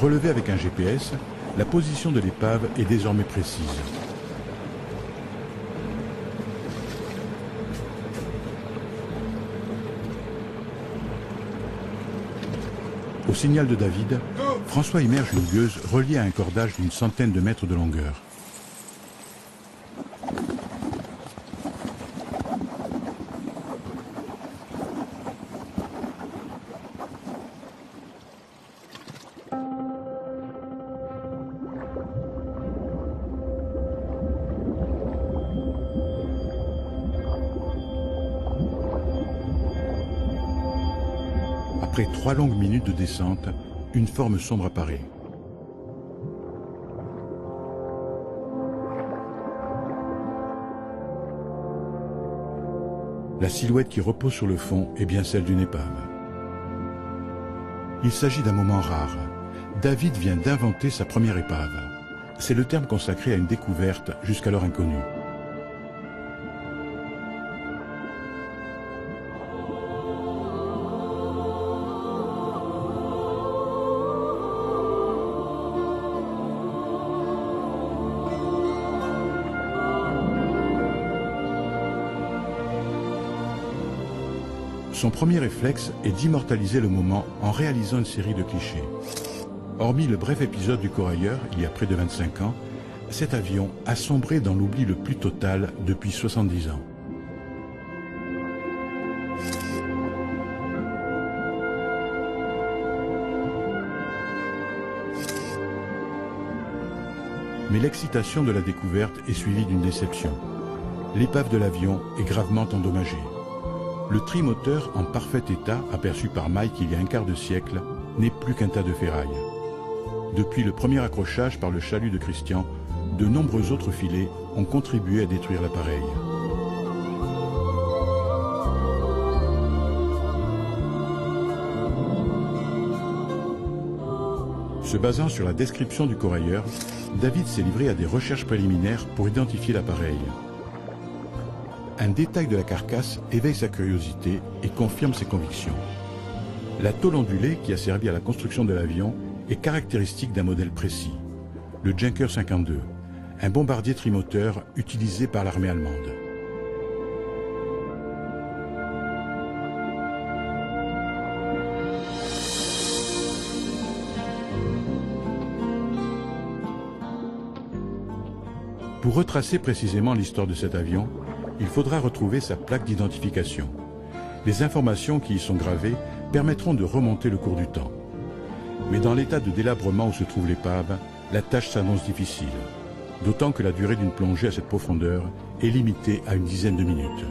Relevée avec un GPS, la position de l'épave est désormais précise. Au signal de David, François immerge une gueuse reliée à un cordage d'une centaine de mètres de longueur. Après 3 longues minutes de descente, une forme sombre apparaît. La silhouette qui repose sur le fond est bien celle d'une épave. Il s'agit d'un moment rare. David vient d'inventer sa première épave. C'est le terme consacré à une découverte jusqu'alors inconnue. Son premier réflexe est d'immortaliser le moment en réalisant une série de clichés. Hormis le bref épisode du Corailleur, il y a près de 25 ans, cet avion a sombré dans l'oubli le plus total depuis 70 ans. Mais l'excitation de la découverte est suivie d'une déception. L'épave de l'avion est gravement endommagée. Le trimoteur en parfait état, aperçu par Mike il y a un quart de siècle, n'est plus qu'un tas de ferraille. Depuis le premier accrochage par le chalut de Christian, de nombreux autres filets ont contribué à détruire l'appareil. Se basant sur la description du corailleur, David s'est livré à des recherches préliminaires pour identifier l'appareil. Un détail de la carcasse éveille sa curiosité et confirme ses convictions. La tôle ondulée qui a servi à la construction de l'avion est caractéristique d'un modèle précis, le Junker 52, un bombardier trimoteur utilisé par l'armée allemande. Pour retracer précisément l'histoire de cet avion, il faudra retrouver sa plaque d'identification. Les informations qui y sont gravées permettront de remonter le cours du temps. Mais dans l'état de délabrement où se trouve l'épave, la tâche s'annonce difficile, d'autant que la durée d'une plongée à cette profondeur est limitée à une dizaine de minutes.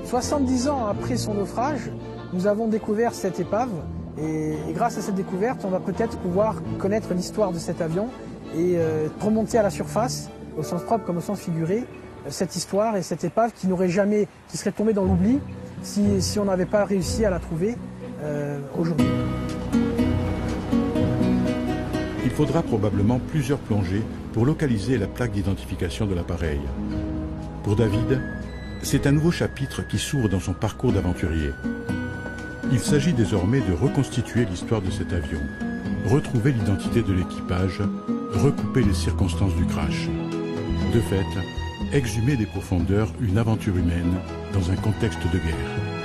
« 70 ans après son naufrage, nous avons découvert cette épave et grâce à cette découverte, on va peut-être pouvoir connaître l'histoire de cet avion et remonter à la surface, au sens propre comme au sens figuré, cette histoire et cette épave qui serait tombée dans l'oubli si on n'avait pas réussi à la trouver aujourd'hui. Il faudra probablement plusieurs plongées pour localiser la plaque d'identification de l'appareil. Pour David, c'est un nouveau chapitre qui s'ouvre dans son parcours d'aventurier. Il s'agit désormais de reconstituer l'histoire de cet avion, retrouver l'identité de l'équipage, recouper les circonstances du crash. De fait, exhumer des profondeurs une aventure humaine dans un contexte de guerre.